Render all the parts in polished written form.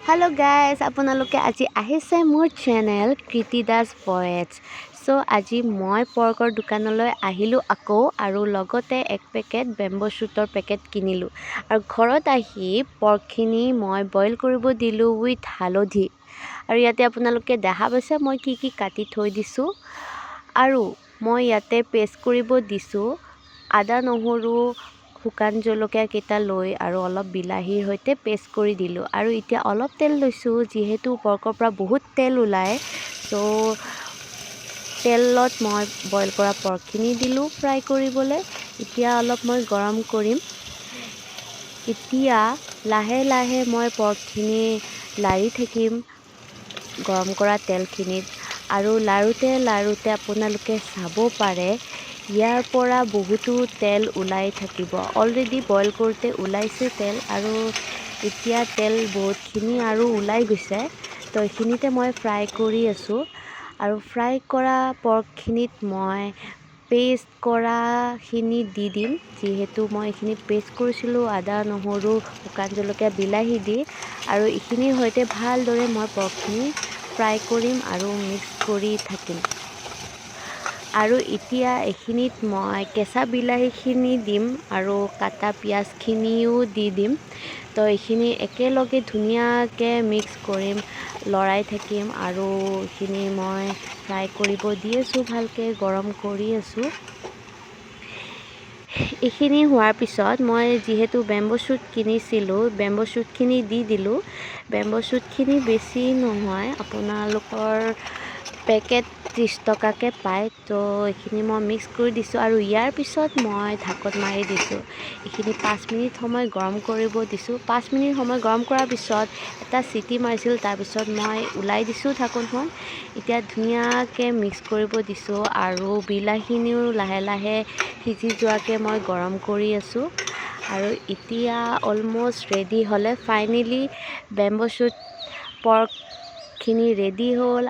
Hello guys, আপোনালোকে আজি আহিছে মোৰ চেনেল কৃতি দাস ভয়েজ। আজি মই পৰ্কৰ দোকানলৈ আহিলোঁ আকৌ আৰু লগতে এক পেকেট বেম্বো শ্বুটৰ পেকেট কিনিলোঁ আৰু ঘৰত আহি পৰ্কখিনি মই বইল কৰিব দিলোঁ উইথ হালধি। আৰু ইয়াতে আপোনালোকে দেখা পাইছে মই কি কাটি থৈ দিছোঁ আৰু মই ইয়াতে পেষ্ট কৰিব দিছোঁ আদা নহৰু শুকান জলকীয়া কেইটা লৈ আৰু অলপ বিলাহীৰ সৈতে পেষ্ট কৰি দিলোঁ আৰু এতিয়া অলপ তেল লৈছোঁ যিহেতু পৰ্কৰ পৰা বহুত তেল ওলায়। তেলত মই বইল কৰা পৰ্কখিনি দিলোঁ ফ্ৰাই কৰিবলৈ। এতিয়া অলপ মই গৰম কৰিম। এতিয়া লাহে লাহে মই পৰ্কখিনি লাৰি থাকিম গৰম কৰা তেলখিনিত আৰু লাৰোতে আপোনালোকে চাব পাৰে ইয়াৰ পৰা বহুতো তেল ওলাই থাকিব। অলৰেডি বইল কৰোঁতে ওলাইছে তেল আৰু এতিয়া তেল বহুতখিনি আৰু ওলাই গৈছে। এইখিনিতে মই ফ্ৰাই কৰি আছোঁ আৰু ফ্ৰাই কৰা পৰ্কখিনিত মই পেষ্ট কৰাখিনি দি দিম যিহেতু মই এইখিনি পেষ্ট কৰিছিলোঁ আদা নহৰু শুকান জলকীয়া বিলাহী দি আৰু এইখিনিৰ সৈতে ভালদৰে মই পৰ্কখিনি ফ্ৰাই কৰিম আৰু মিক্স কৰি থাকিম। আৰু এতিয়া এইখিনিত মই কেঁচা বিলাহীখিনি দিম আৰু কাটা পিঁয়াজখিনিও দি দিম। এইখিনি একেলগে ধুনীয়াকৈ মিক্স কৰিম, লৰাই থাকিম আৰু এইখিনি মই ফ্ৰাই কৰিব দি আছোঁ, ভালকৈ গৰম কৰি আছোঁ। এইখিনি হোৱাৰ পিছত মই যিহেতু বেম্বো শ্বুট কিনিছিলোঁ বেম্বো শ্বুটখিনি দি দিলোঁ। বেম্বো শ্বুটখিনি বেছি নহয়, আপোনালোকৰ পেকেট 30 টকাকৈ পায়। এইখিনি মই মিক্স কৰি দিছোঁ আৰু ইয়াৰ পিছত মই ঢাকন মাৰি দিছোঁ। এইখিনি 5 মিনিট সময় গৰম কৰিব দিছোঁ। 5 মিনিট সময় গৰম কৰাৰ পিছত এটা চিটি মাৰিছিল, তাৰপিছত মই ওলাই দিছোঁ ঢাকনখন। এতিয়া ধুনীয়াকৈ মিক্স কৰিব দিছোঁ আৰু বিলাহীখিনিও লাহে লাহে সিজি যোৱাকৈ মই গৰম কৰি আছোঁ আৰু এতিয়া অলম'ষ্ট ৰেডি হ'লে ফাইনেলি বেম্বো শ্বুট পৰ্কখিনি ৰেডি হ'ল।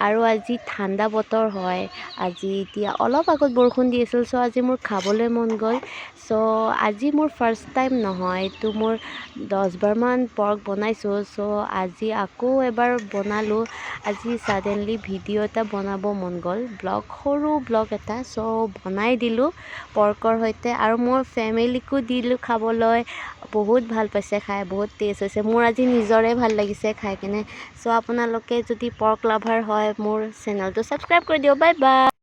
আৰু আজি ঠাণ্ডা বতৰ হয়, আজি এতিয়া অলপ আগত বৰষুণ দি আছিল। আজি মোৰ খাবলৈ মন গ'ল। আজি মোৰ ফাৰ্ষ্ট টাইম নহয়, এইটো মোৰ 10 বাৰমান পৰ্ক বনাইছোঁ। আজি আকৌ এবাৰ বনালোঁ। আজি ছাডেনলি ভিডিঅ' এটা বনাব মন গ'ল, সৰু ব্লগ এটা। বনাই দিলোঁ পৰ্কৰ সৈতে আৰু মোৰ ফেমিলিকো দিলোঁ খাবলৈ। বহুত ভাল পাইছে খাই, বহুত টেষ্ট হৈছে। মোৰ আজি নিজৰে ভাল লাগিছে খাই কিনে। আপোনালোকে যদি পৰ্ক লাভাৰ হয় মোৰ চেনেলটো ছাবস্ক্ৰাইব কৰি দিয়ক। Bye bye.